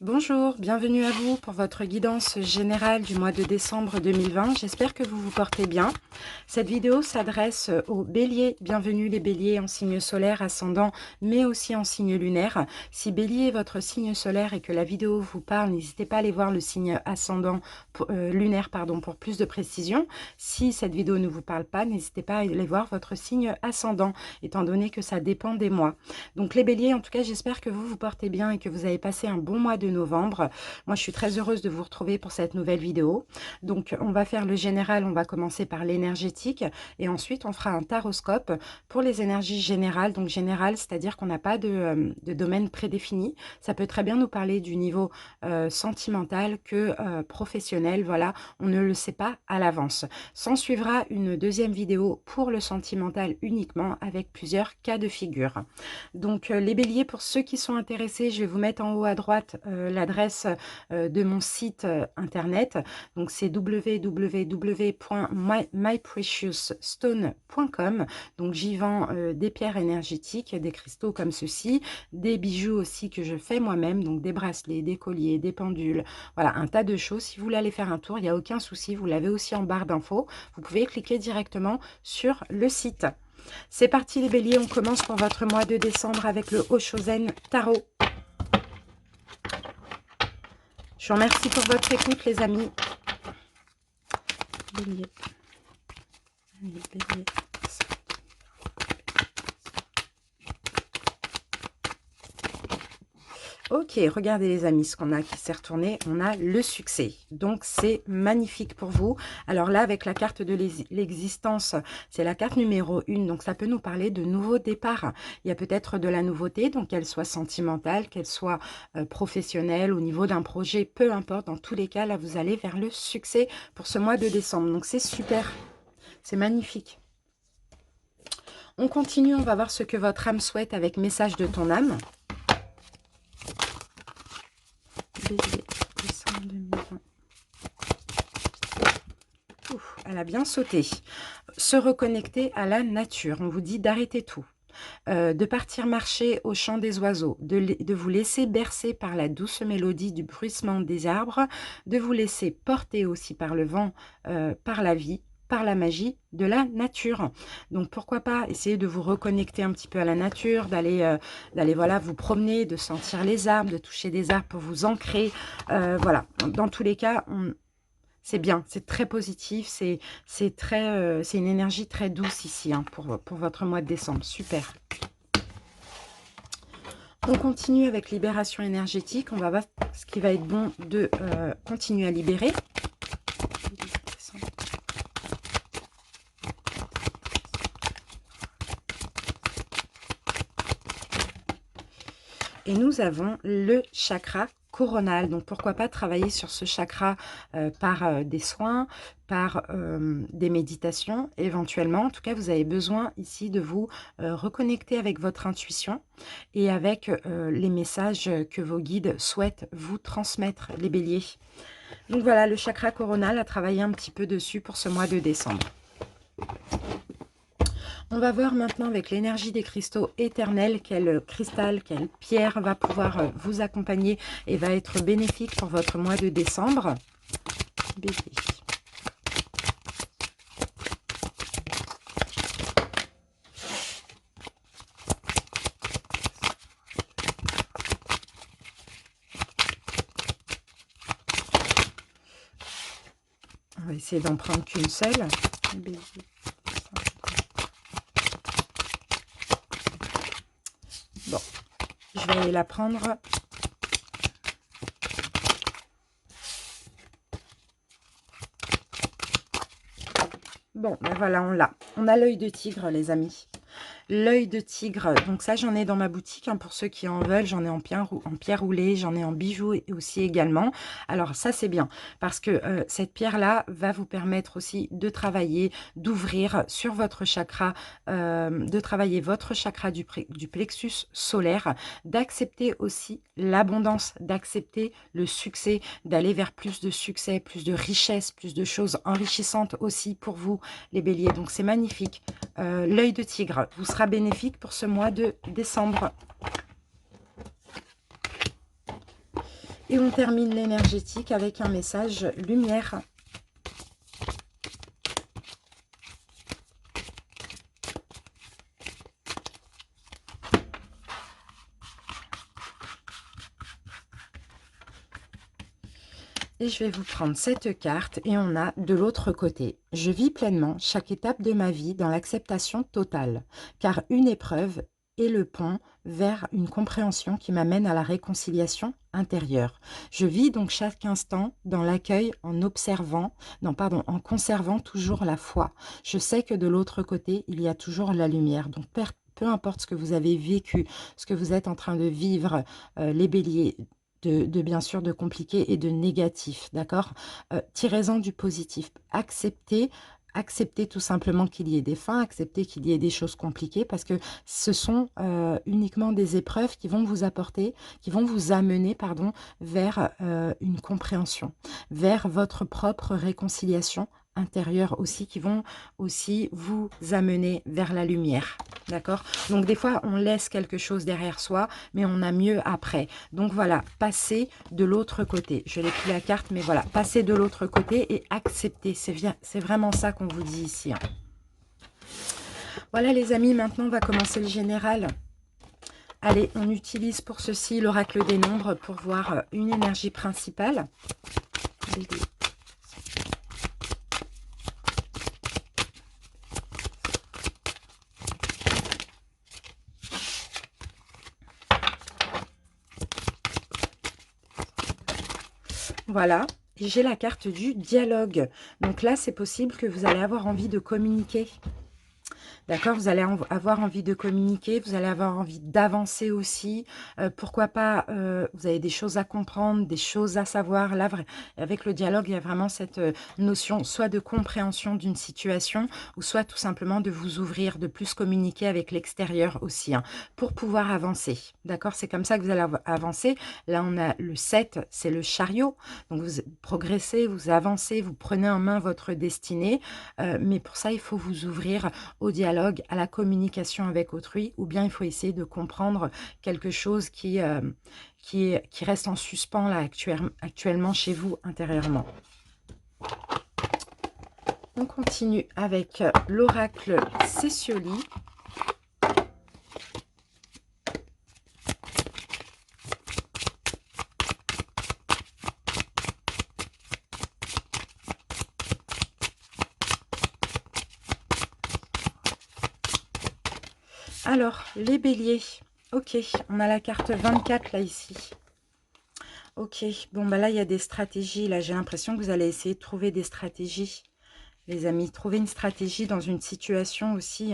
Bonjour, bienvenue à vous pour votre guidance générale du mois de décembre 2020. J'espère que vous vous portez bien. Cette vidéo s'adresse aux béliers. Bienvenue les béliers en signe solaire ascendant, mais aussi en signe lunaire. Si bélier est votre signe solaire et que la vidéo vous parle, n'hésitez pas à aller voir le signe ascendant lunaire pour plus de précision. Si cette vidéo ne vous parle pas, n'hésitez pas à aller voir votre signe ascendant, étant donné que ça dépend des mois. Donc les béliers, en tout cas, j'espère que vous vous portez bien et que vous avez passé un bon mois de novembre. Moi, je suis très heureuse de vous retrouver pour cette nouvelle vidéo. Donc, on va faire le général, on va commencer par l'énergétique et ensuite, on fera un taroscope pour les énergies générales. Donc, général, c'est-à-dire qu'on n'a pas de domaine prédéfini. Ça peut très bien nous parler du niveau sentimental que professionnel. Voilà, on ne le sait pas à l'avance. S'en suivra une deuxième vidéo pour le sentimental uniquement avec plusieurs cas de figure. Donc les béliers, pour ceux qui sont intéressés, je vais vous mettre en haut à droite l'adresse de mon site internet. Donc c'est www.mypreciousstone.com. Donc j'y vends des pierres énergétiques, des cristaux comme ceci, des bijoux aussi que je fais moi-même, donc des bracelets, des colliers, des pendules, voilà, un tas de choses. Si vous voulez aller faire un tour, il n'y a aucun souci, vous l'avez aussi en barre d'infos. Vous pouvez cliquer directement sur le site. C'est parti les béliers, on commence pour votre mois de décembre avec le Oshozen Tarot. Je vous remercie pour votre écoute les amis. Bélier. Bélier. Ok, regardez les amis, ce qu'on a qui s'est retourné, on a le succès. Donc, c'est magnifique pour vous. Alors là, avec la carte de l'existence, c'est la carte numéro 1. Donc, ça peut nous parler de nouveaux départs. Il y a peut-être de la nouveauté, donc qu'elle soit sentimentale, qu'elle soit professionnelle, au niveau d'un projet, peu importe. Dans tous les cas, là, vous allez vers le succès pour ce mois de décembre. Donc, c'est super. C'est magnifique. On continue, on va voir ce que votre âme souhaite avec message de ton âme. Bélier, décembre 2020. Ouf, elle a bien sauté. Se reconnecter à la nature. On vous dit d'arrêter tout. De partir marcher au chant des oiseaux, de vous laisser bercer par la douce mélodie du bruissement des arbres, de vous laisser porter aussi par le vent, par la vie, par la magie de la nature. Donc pourquoi pas essayer de vous reconnecter un petit peu à la nature, d'aller voilà, vous promener, de sentir les arbres, de toucher des arbres pour vous ancrer. Voilà, dans tous les cas, c'est bien, c'est très positif, c'est une énergie très douce ici hein, pour votre mois de décembre. Super. On continue avec libération énergétique. On va voir ce qui va être bon de continuer à libérer. Et nous avons le chakra coronal. Donc, pourquoi pas travailler sur ce chakra par des soins, par des méditations, éventuellement. En tout cas, vous avez besoin ici de vous reconnecter avec votre intuition et avec les messages que vos guides souhaitent vous transmettre, les béliers. Donc voilà, le chakra coronal, à travailler un petit peu dessus pour ce mois de décembre. On va voir maintenant avec l'énergie des cristaux éternels quel cristal, quelle pierre va pouvoir vous accompagner et va être bénéfique pour votre mois de décembre. Bélier. On va essayer d'en prendre qu'une seule. Bélier. Bon, je vais aller la prendre. Bon, ben voilà, on l'a. On a l'œil de tigre, les amis. L'œil de tigre, donc ça j'en ai dans ma boutique, hein, pour ceux qui en veulent, j'en ai en pierre roulée, j'en ai en bijoux aussi également. Alors ça c'est bien, parce que cette pierre-là va vous permettre aussi de travailler, d'ouvrir sur votre chakra, de travailler votre chakra du plexus solaire, d'accepter aussi l'abondance, d'accepter le succès, d'aller vers plus de succès, plus de richesse, plus de choses enrichissantes aussi pour vous les béliers. Donc c'est magnifique. L'œil de tigre vous sera bénéfique pour ce mois de décembre. Et on termine l'énergétique avec un message lumière. Et je vais vous prendre cette carte et on a de l'autre côté. Je vis pleinement chaque étape de ma vie dans l'acceptation totale, car une épreuve est le pont vers une compréhension qui m'amène à la réconciliation intérieure. Je vis donc chaque instant dans l'accueil en observant, non pardon, en conservant toujours la foi. Je sais que de l'autre côté, il y a toujours la lumière. Donc peu importe ce que vous avez vécu, ce que vous êtes en train de vivre, les béliers, bien sûr de compliqué et de négatif, d'accord. Tirez-en du positif, acceptez tout simplement qu'il y ait des fins, acceptez qu'il y ait des choses compliquées parce que ce sont uniquement des épreuves qui vont vous apporter, qui vont vous amener, pardon, vers une compréhension, vers votre propre réconciliation intérieure aussi, qui vont aussi vous amener vers la lumière, d'accord. Donc des fois, on laisse quelque chose derrière soi, mais on a mieux après. Donc voilà, passez de l'autre côté. Je n'ai plus la carte, mais voilà, passez de l'autre côté et acceptez. C'est vraiment ça qu'on vous dit ici, hein. Voilà les amis, maintenant on va commencer le général. Allez, on utilise pour ceci l'oracle des nombres pour voir une énergie principale. Voilà, et j'ai la carte du dialogue. Donc là, c'est possible que vous allez avoir envie de communiquer. D'accord, vous allez avoir envie de communiquer, vous allez avoir envie d'avancer aussi. Pourquoi pas, vous avez des choses à comprendre, des choses à savoir. Là, avec le dialogue, il y a vraiment cette notion soit de compréhension d'une situation ou soit tout simplement de vous ouvrir, de plus communiquer avec l'extérieur aussi, hein, pour pouvoir avancer. D'accord, c'est comme ça que vous allez avancer. Là, on a le 7, c'est le chariot. Donc, vous progressez, vous avancez, vous prenez en main votre destinée. Mais pour ça, il faut vous ouvrir au dialogue, à la communication avec autrui, ou bien il faut essayer de comprendre quelque chose qui reste en suspens là, actuellement chez vous intérieurement. On continue avec l'oracle Cécioli. Alors, les béliers. Ok, on a la carte 24 là ici. Ok, bon bah là il y a des stratégies. Là j'ai l'impression que vous allez essayer de trouver des stratégies. Les amis, trouver une stratégie dans une situation aussi.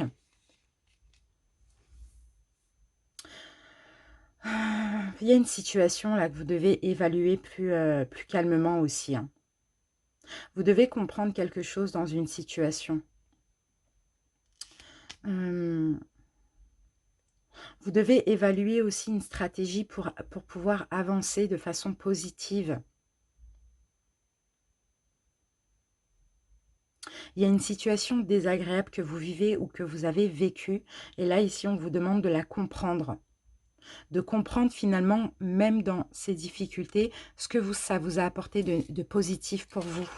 Il y a une situation là que vous devez évaluer plus calmement aussi, hein. Vous devez comprendre quelque chose dans une situation. Vous devez évaluer aussi une stratégie pour pouvoir avancer de façon positive. Il y a une situation désagréable que vous vivez ou que vous avez vécue. Et là, ici, on vous demande de la comprendre. De comprendre finalement, même dans ces difficultés, ce que ça vous a apporté de positif pour vous.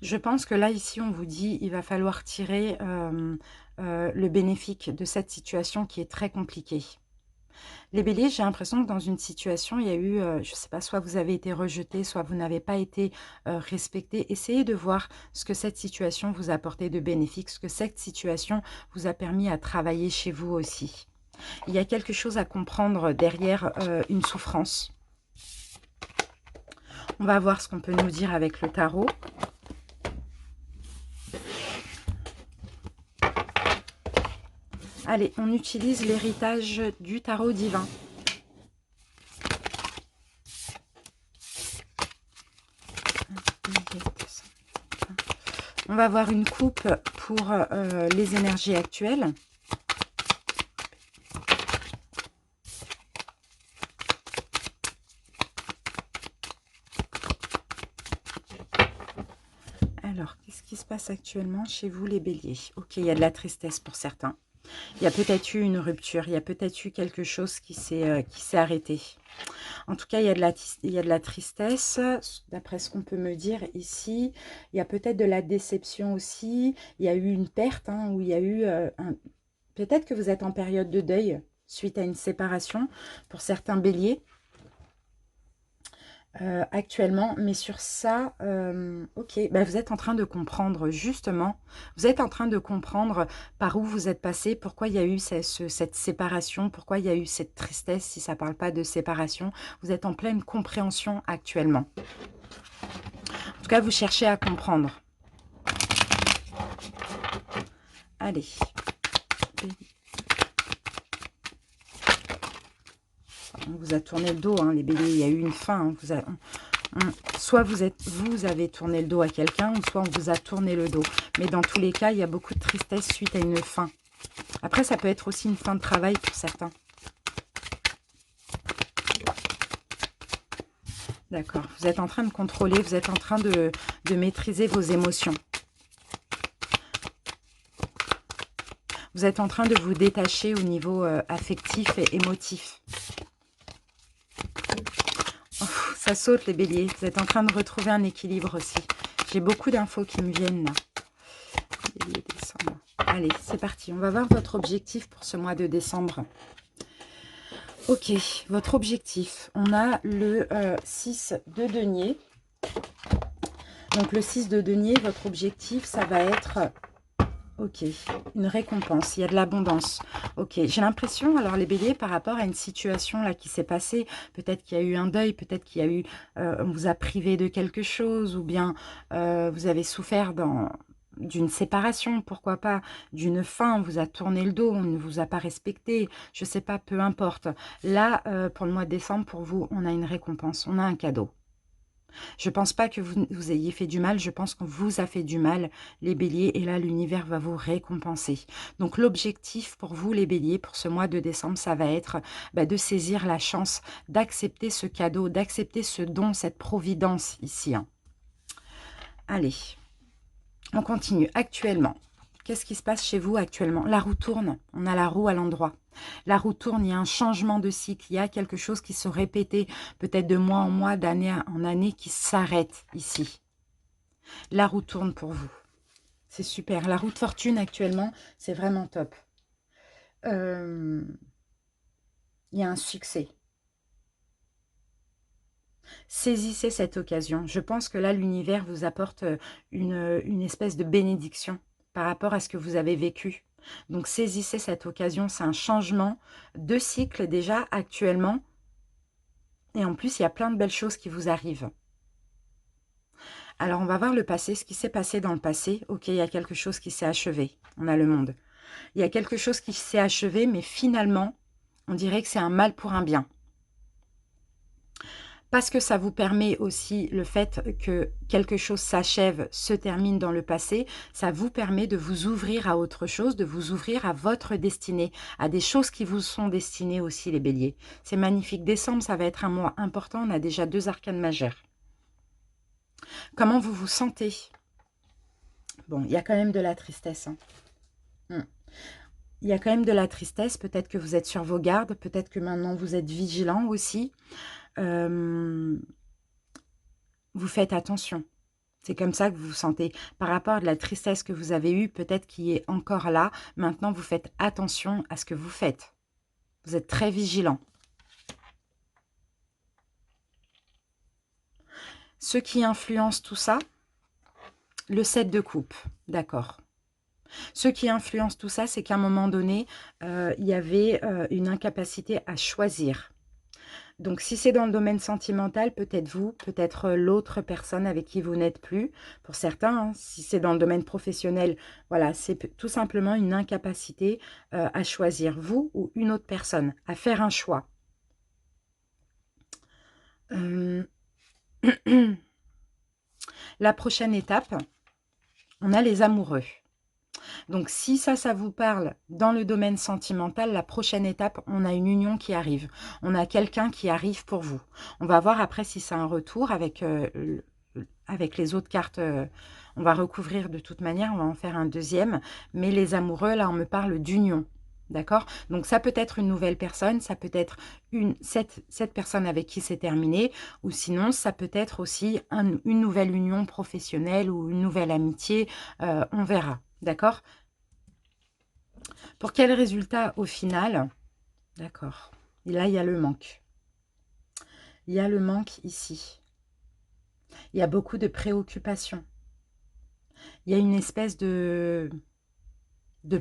Je pense que là, ici, on vous dit il va falloir tirer le bénéfice de cette situation qui est très compliquée. Les béliers, j'ai l'impression que dans une situation, il y a eu, je ne sais pas, soit vous avez été rejeté, soit vous n'avez pas été respecté. Essayez de voir ce que cette situation vous a apporté de bénéfique, ce que cette situation vous a permis à travailler chez vous aussi. Il y a quelque chose à comprendre derrière une souffrance. On va voir ce qu'on peut nous dire avec le tarot. Allez, on utilise l'héritage du tarot divin. On va voir une coupe pour les énergies actuelles. Alors, qu'est-ce qui se passe actuellement chez vous les béliers? Ok, il y a de la tristesse pour certains. Il y a peut-être eu une rupture, il y a peut-être eu quelque chose qui s'est arrêté. En tout cas, il y a de la tristesse, d'après ce qu'on peut me dire ici. Il y a peut-être de la déception aussi. Il y a eu une perte, hein, où il y a eu peut-être que vous êtes en période de deuil suite à une séparation pour certains béliers. Actuellement, mais sur ça, ok, ben vous êtes en train de comprendre, justement, vous êtes en train de comprendre par où vous êtes passé, pourquoi il y a eu cette séparation, pourquoi il y a eu cette tristesse, si ça ne parle pas de séparation, vous êtes en pleine compréhension actuellement. En tout cas, vous cherchez à comprendre. Allez. On vous a tourné le dos, hein, les béliers, il y a eu une fin, hein, soit vous avez tourné le dos à quelqu'un, ou soit on vous a tourné le dos. Mais dans tous les cas, il y a beaucoup de tristesse suite à une fin. Après, ça peut être aussi une fin de travail pour certains. D'accord. Vous êtes en train de contrôler, vous êtes en train de maîtriser vos émotions. Vous êtes en train de vous détacher au niveau affectif et émotif. Ça saute les béliers. Vous êtes en train de retrouver un équilibre aussi. J'ai beaucoup d'infos qui me viennent là. Bélier, décembre. Allez, c'est parti. On va voir votre objectif pour ce mois de décembre. Ok, votre objectif. On a le 6 de denier. Donc le 6 de denier, votre objectif, ça va être... Ok, une récompense, il y a de l'abondance. Ok, j'ai l'impression, alors les béliers, par rapport à une situation là qui s'est passée, peut-être qu'il y a eu un deuil, peut-être qu'il y a eu, on vous a privé de quelque chose, ou bien vous avez souffert d'une séparation, pourquoi pas, d'une fin, on vous a tourné le dos, on ne vous a pas respecté, je sais pas, peu importe. Là, pour le mois de décembre, pour vous, on a une récompense, on a un cadeau. Je ne pense pas que vous ayez fait du mal, je pense qu'on vous a fait du mal, les béliers, et là, l'univers va vous récompenser. Donc, l'objectif pour vous, les béliers, pour ce mois de décembre, ça va être de saisir la chance, d'accepter ce cadeau, d'accepter ce don, cette providence ici. Hein. Allez, on continue. Actuellement, qu'est-ce qui se passe chez vous actuellement? La roue tourne, on a la roue à l'endroit. La roue tourne, il y a un changement de cycle, il y a quelque chose qui se répétait, peut-être de mois en mois, d'année en année, qui s'arrête ici. La roue tourne pour vous. C'est super. La roue de fortune actuellement, c'est vraiment top. Il y a un succès. Saisissez cette occasion. Je pense que là, l'univers vous apporte une espèce de bénédiction par rapport à ce que vous avez vécu. Donc, saisissez cette occasion. C'est un changement de cycle déjà actuellement. Et en plus, il y a plein de belles choses qui vous arrivent. Alors, on va voir le passé, ce qui s'est passé dans le passé. Ok, il y a quelque chose qui s'est achevé. On a le monde. Il y a quelque chose qui s'est achevé, mais finalement, on dirait que c'est un mal pour un bien. Parce que ça vous permet aussi, le fait que quelque chose s'achève, se termine dans le passé, ça vous permet de vous ouvrir à autre chose, de vous ouvrir à votre destinée, à des choses qui vous sont destinées aussi, les béliers. C'est magnifique. Décembre, ça va être un mois important. On a déjà 2 arcanes majeures. Comment vous vous sentez? Bon, il y a quand même de la tristesse. Hein. Il y a quand même de la tristesse. Peut-être que vous êtes sur vos gardes. Peut-être que maintenant, vous êtes vigilant aussi. Vous faites attention. C'est comme ça que vous vous sentez. Par rapport à la tristesse que vous avez eue, peut-être qui est encore là. Maintenant, vous faites attention à ce que vous faites. Vous êtes très vigilant. Ce qui influence tout ça, le 7 de coupe. D'accord. Ce qui influence tout ça, c'est qu'à un moment donné, il y avait une incapacité à choisir. Donc, si c'est dans le domaine sentimental, peut-être vous, peut-être l'autre personne avec qui vous n'êtes plus. Pour certains, hein, si c'est dans le domaine professionnel, voilà, c'est tout simplement une incapacité à choisir, vous ou une autre personne, à faire un choix. La prochaine étape, on a les amoureux. Donc, si ça vous parle dans le domaine sentimental, la prochaine étape, on a une union qui arrive. On a quelqu'un qui arrive pour vous. On va voir après si c'est un retour avec les autres cartes. On va recouvrir de toute manière, on va en faire un deuxième. Mais les amoureux, là, on me parle d'union. D'accord? Donc, ça peut être une nouvelle personne, ça peut être cette personne avec qui c'est terminé, ou sinon, ça peut être aussi une nouvelle union professionnelle ou une nouvelle amitié. On verra. D'accord? Pour quel résultat au final? D'accord. Et là, il y a le manque. Il y a le manque ici. Il y a beaucoup de préoccupations. Il y a une espèce de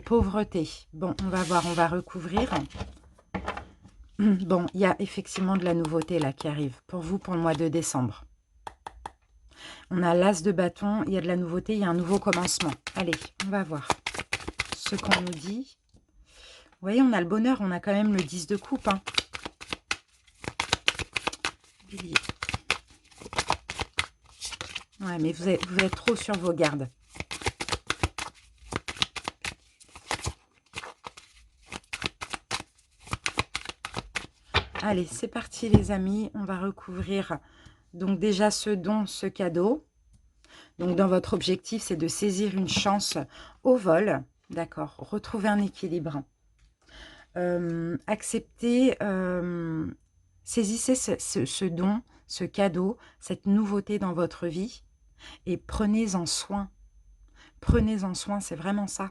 pauvreté. Bon, on va voir, on va recouvrir. Bon, il y a effectivement de la nouveauté là qui arrive pour vous pour le mois de décembre. On a l'as de bâton, il y a de la nouveauté, il y a un nouveau commencement. Allez, on va voir ce qu'on nous dit. Vous voyez, on a le bonheur, on a quand même le 10 de coupe. Hein. Bélier. Ouais, mais vous êtes trop sur vos gardes. Allez, c'est parti les amis, on va recouvrir donc déjà ce don, ce cadeau. Donc dans votre objectif, c'est de saisir une chance au vol. D'accord, retrouver un équilibre. Acceptez, saisissez ce don, ce cadeau, cette nouveauté dans votre vie et prenez-en soin. Prenez-en soin, c'est vraiment ça.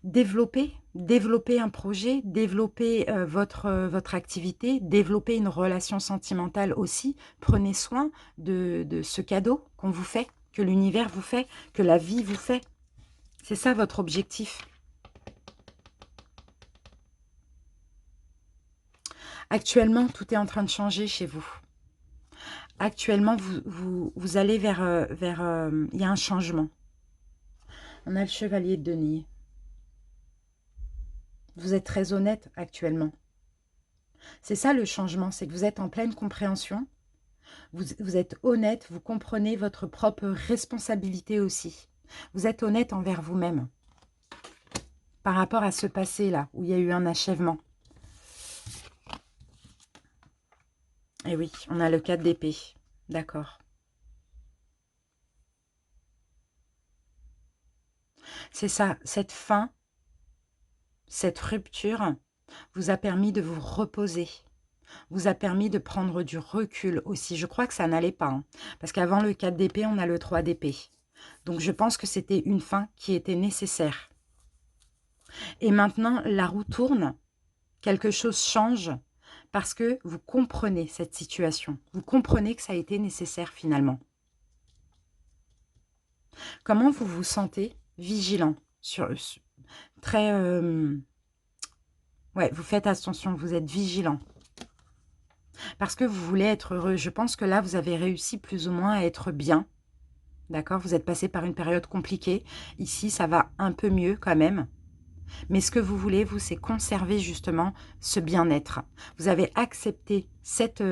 Développer un projet, développer votre activité, développer une relation sentimentale aussi. Prenez soin de ce cadeau qu'on vous fait, que l'univers vous fait, que la vie vous fait. C'est ça votre objectif. Actuellement, tout est en train de changer chez vous. Actuellement, vous allez vers... il y a un changement. On a le chevalier de denier. Vous êtes très honnête actuellement. C'est ça le changement, c'est que vous êtes en pleine compréhension. Vous êtes honnête, vous comprenez votre propre responsabilité aussi. Vous êtes honnête envers vous-même. Par rapport à ce passé-là, où il y a eu un achèvement. Et oui, on a le 4 d'épée. D'accord. C'est ça, cette fin, cette rupture vous a permis de vous reposer. Vous a permis de prendre du recul aussi. Je crois que ça n'allait pas. Hein, parce qu'avant le 4 d'épée, on a le 3 d'épée. Donc je pense que c'était une fin qui était nécessaire. Et maintenant, la roue tourne. Quelque chose change parce que vous comprenez cette situation. Vous comprenez que ça a été nécessaire finalement. Comment vous vous sentez? Vigilant. Très... ouais, vous faites attention, vous êtes vigilant. Parce que vous voulez être heureux. Je pense que là, vous avez réussi plus ou moins à être bien. D'accord? Vous êtes passé par une période compliquée. Ici, ça va un peu mieux quand même. Mais ce que vous voulez, vous, c'est conserver justement ce bien-être. Vous avez accepté cette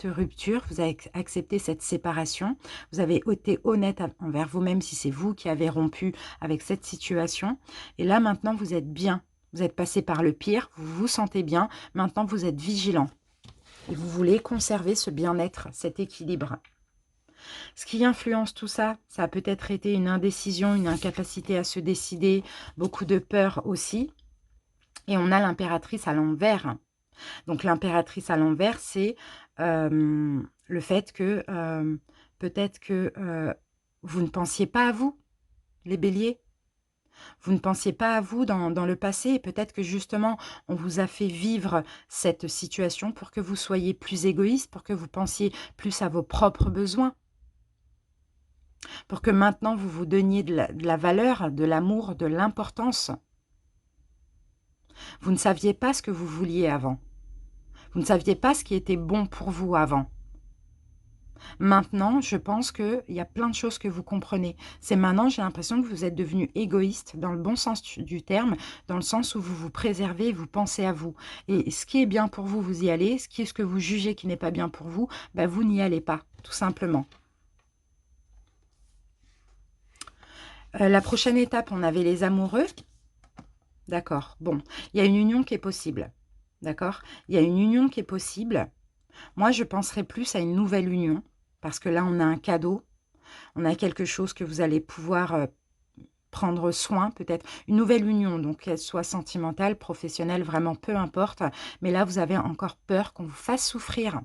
rupture, vous avez accepté cette séparation, vous avez été honnête envers vous-même si c'est vous qui avez rompu avec cette situation. Et là, maintenant, vous êtes bien. Vous êtes passé par le pire, vous vous sentez bien. Maintenant, vous êtes vigilant. Et vous voulez conserver ce bien-être, cet équilibre. Ce qui influence tout ça, ça a peut-être été une indécision, une incapacité à se décider, beaucoup de peur aussi. Et on a l'impératrice à l'envers. Donc l'impératrice à l'envers, c'est le fait que peut-être que vous ne pensiez pas à vous, les béliers. Vous ne pensiez pas à vous dans le passé. Et peut-être que justement, on vous a fait vivre cette situation pour que vous soyez plus égoïste, pour que vous pensiez plus à vos propres besoins. Pour que maintenant, vous vous donniez de la valeur, de l'amour, de l'importance. Vous ne saviez pas ce que vous vouliez avant. Vous ne saviez pas ce qui était bon pour vous avant. Maintenant, je pense qu'il y a plein de choses que vous comprenez. C'est maintenant, j'ai l'impression que vous êtes devenu égoïste dans le bon sens du terme, dans le sens où vous vous préservez, vous pensez à vous. Et ce qui est bien pour vous, vous y allez. Ce que vous jugez qui n'est pas bien pour vous, bah, vous n'y allez pas, tout simplement. La prochaine étape, on avait les amoureux. D'accord, bon, il y a une union qui est possible. D'accord? Il y a une union qui est possible. Moi, je penserais plus à une nouvelle union. parce que là, on a un cadeau. On a quelque chose que vous allez pouvoir prendre soin, peut-être une nouvelle union, donc qu'elle soit sentimentale, professionnelle, vraiment peu importe. Mais là, vous avez encore peur qu'on vous fasse souffrir.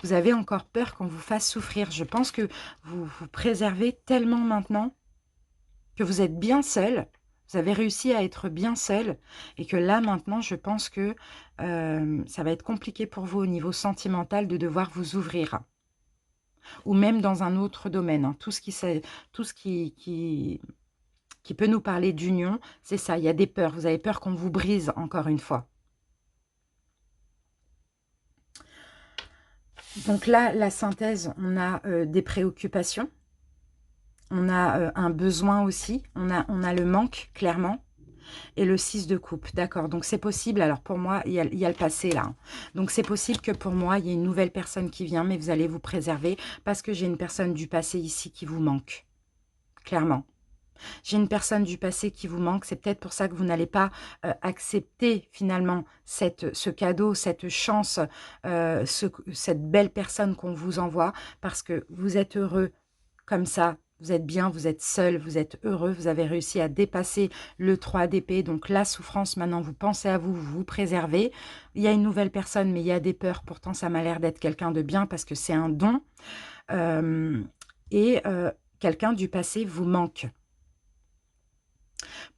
Vous avez encore peur qu'on vous fasse souffrir. Je pense que vous vous préservez tellement maintenant que vous êtes bien seul. Vous avez réussi à être bien seul et que là, maintenant, je pense que ça va être compliqué pour vous au niveau sentimental de devoir vous ouvrir. Ou même dans un autre domaine. Hein. Tout ce qui peut nous parler d'union, c'est ça. Il y a des peurs. Vous avez peur qu'on vous brise encore une fois. Donc là, la synthèse, on a des préoccupations. On a un besoin aussi. On a le manque, clairement. Et le 6 de coupe, d'accord. Donc c'est possible, alors pour moi, il y a le passé là. Hein. Donc c'est possible que pour moi, il y ait une nouvelle personne qui vient, mais vous allez vous préserver parce que j'ai une personne du passé ici qui vous manque. Clairement. J'ai une personne du passé qui vous manque. C'est peut-être pour ça que vous n'allez pas accepter finalement ce cadeau, cette chance, cette belle personne qu'on vous envoie parce que vous êtes heureux comme ça. Vous êtes bien, vous êtes seul, vous êtes heureux, vous avez réussi à dépasser le 3 d'épée. Donc la souffrance, maintenant, vous pensez à vous, vous vous préservez. Il y a une nouvelle personne, mais il y a des peurs. Pourtant, ça m'a l'air d'être quelqu'un de bien parce que c'est un don. Quelqu'un du passé vous manque.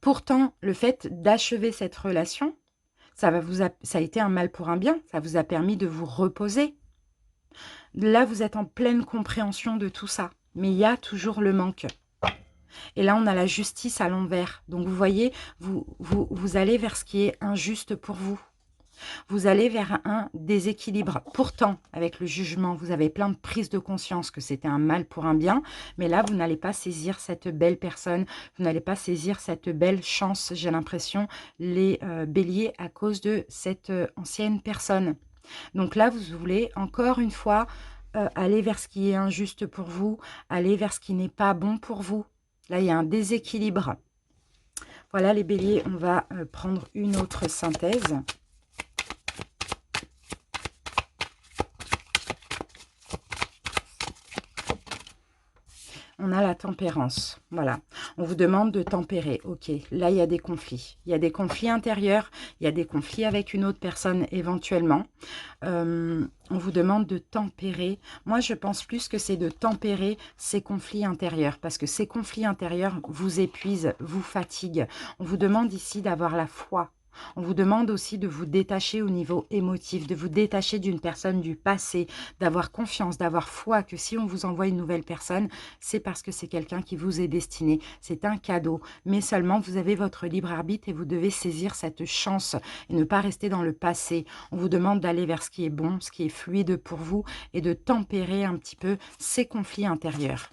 Pourtant, le fait d'achever cette relation, ça a été un mal pour un bien. Ça vous a permis de vous reposer. Là, vous êtes en pleine compréhension de tout ça. Mais il y a toujours le manque. Et là, on a la justice à l'envers. Donc, vous voyez, vous allez vers ce qui est injuste pour vous. Vous allez vers un déséquilibre. Pourtant, avec le jugement, vous avez plein de prises de conscience que c'était un mal pour un bien. Mais là, vous n'allez pas saisir cette belle personne. Vous n'allez pas saisir cette belle chance, j'ai l'impression, les béliers, à cause de cette ancienne personne. Donc là, vous voulez encore une fois aller vers ce qui est injuste pour vous, aller vers ce qui n'est pas bon pour vous. Là, il y a un déséquilibre. Voilà les béliers, on va prendre une autre synthèse. On a la tempérance, voilà. On vous demande de tempérer, ok. Là, il y a des conflits. Il y a des conflits intérieurs, il y a des conflits avec une autre personne éventuellement. On vous demande de tempérer. Moi, je pense plus que c'est de tempérer ces conflits intérieurs, parce que ces conflits intérieurs vous épuisent, vous fatiguent. On vous demande ici d'avoir la foi. On vous demande aussi de vous détacher au niveau émotif, de vous détacher d'une personne du passé, d'avoir confiance, d'avoir foi que si on vous envoie une nouvelle personne, c'est parce que c'est quelqu'un qui vous est destiné. C'est un cadeau, mais seulement vous avez votre libre arbitre et vous devez saisir cette chance et ne pas rester dans le passé. On vous demande d'aller vers ce qui est bon, ce qui est fluide pour vous et de tempérer un petit peu ces conflits intérieurs.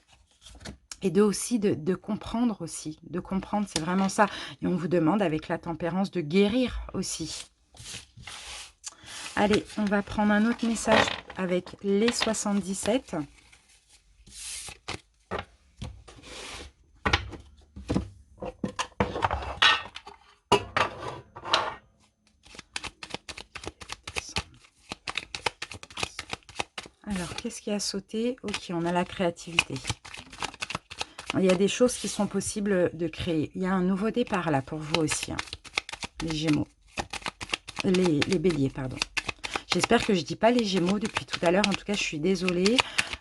Et de comprendre aussi, de comprendre, c'est vraiment ça. Et on vous demande avec la tempérance de guérir aussi. Allez, on va prendre un autre message avec les 77. Alors, qu'est-ce qui a sauté? Ok, on a la créativité. Il y a des choses qui sont possibles de créer. Il y a un nouveau départ là pour vous aussi, hein. Les Gémeaux. Les Béliers, pardon. J'espère que je ne dis pas les Gémeaux depuis tout à l'heure. En tout cas, je suis désolée.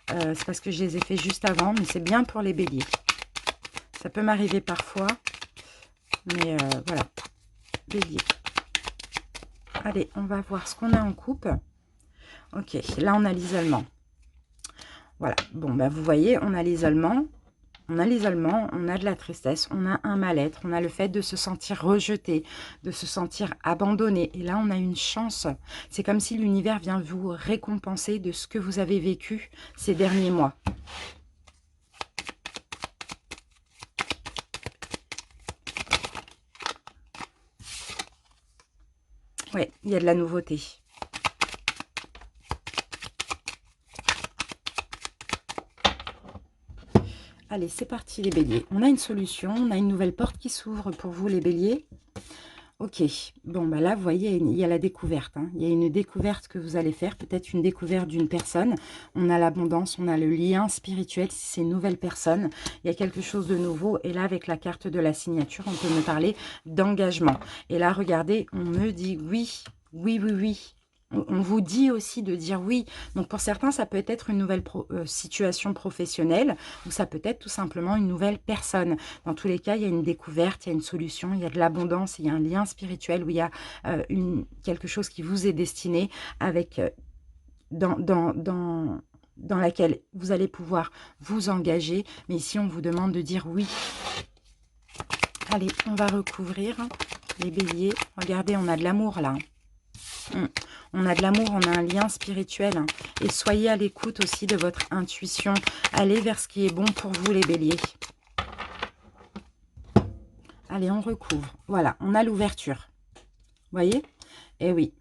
C'est parce que je les ai fait juste avant. Mais c'est bien pour les Béliers. Ça peut m'arriver parfois. Mais voilà. Bélier. Allez, on va voir ce qu'on a en coupe. Ok, là, on a l'isolement. Voilà. Bon, bah, vous voyez, on a l'isolement. On a l'isolement, on a de la tristesse, on a un mal-être, on a le fait de se sentir rejeté, de se sentir abandonné. Et là, on a une chance. C'est comme si l'univers vient vous récompenser de ce que vous avez vécu ces derniers mois. Oui, il y a de la nouveauté. Allez, c'est parti les béliers. On a une solution, on a une nouvelle porte qui s'ouvre pour vous les béliers. Ok, bon bah là vous voyez il y a la découverte, hein. Il y a une découverte que vous allez faire, peut-être une découverte d'une personne. On a l'abondance, on a le lien spirituel, si c'est une nouvelle personne, il y a quelque chose de nouveau. Et là avec la carte de la signature, on peut me parler d'engagement. Et là regardez, on me dit oui, oui, oui, oui. On vous dit aussi de dire oui. Donc pour certains, ça peut être une nouvelle situation professionnelle ou ça peut être tout simplement une nouvelle personne. Dans tous les cas, il y a une découverte, il y a une solution, il y a de l'abondance, il y a un lien spirituel où il y a quelque chose qui vous est destiné avec dans, dans, dans, dans laquelle vous allez pouvoir vous engager. Mais ici, on vous demande de dire oui. Allez, on va recouvrir les béliers. Regardez, on a de l'amour là. On a de l'amour, on a un lien spirituel. Et soyez à l'écoute aussi de votre intuition. Allez vers ce qui est bon pour vous, les béliers. Allez, on recouvre. Voilà, on a l'ouverture. Vous voyez? Eh oui,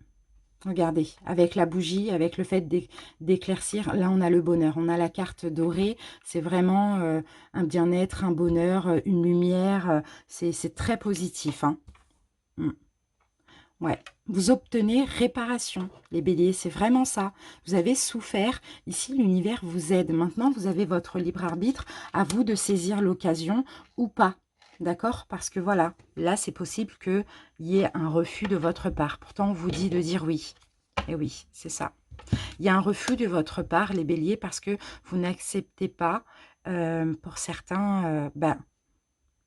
regardez, avec la bougie, avec le fait d'éclaircir, là, on a le bonheur. On a la carte dorée. C'est vraiment un bien-être, un bonheur, une lumière. C'est très positif, hein. Ouais, vous obtenez réparation, les béliers, c'est vraiment ça. Vous avez souffert, ici l'univers vous aide. Maintenant, vous avez votre libre arbitre, à vous de saisir l'occasion ou pas. D'accord? Parce que voilà, là, c'est possible qu'il y ait un refus de votre part. Pourtant, on vous dit de dire oui. Et oui, c'est ça. Il y a un refus de votre part, les béliers, parce que vous n'acceptez pas, pour certains,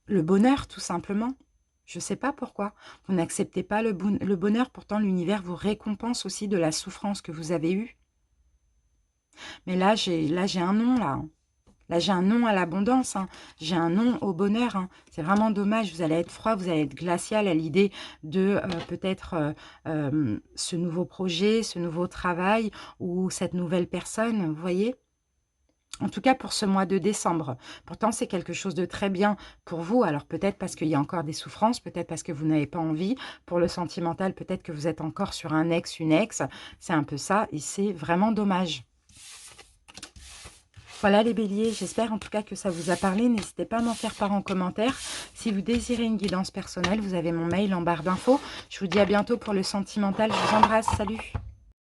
le bonheur, tout simplement. Je ne sais pas pourquoi. Vous n'acceptez pas le bonheur, pourtant l'univers vous récompense aussi de la souffrance que vous avez eue. Mais là, j'ai un non, là. Là, j'ai un non à l'abondance, hein. J'ai un non au bonheur, hein. C'est vraiment dommage. Vous allez être froid, vous allez être glacial à l'idée de peut-être ce nouveau projet, ce nouveau travail ou cette nouvelle personne, vous voyez? En tout cas, pour ce mois de décembre. Pourtant, c'est quelque chose de très bien pour vous. Alors, peut-être parce qu'il y a encore des souffrances, peut-être parce que vous n'avez pas envie. Pour le sentimental, peut-être que vous êtes encore sur un ex, une ex. C'est un peu ça et c'est vraiment dommage. Voilà les béliers, j'espère en tout cas que ça vous a parlé. N'hésitez pas à m'en faire part en commentaire. Si vous désirez une guidance personnelle, vous avez mon mail en barre d'infos. Je vous dis à bientôt pour le sentimental. Je vous embrasse, salut!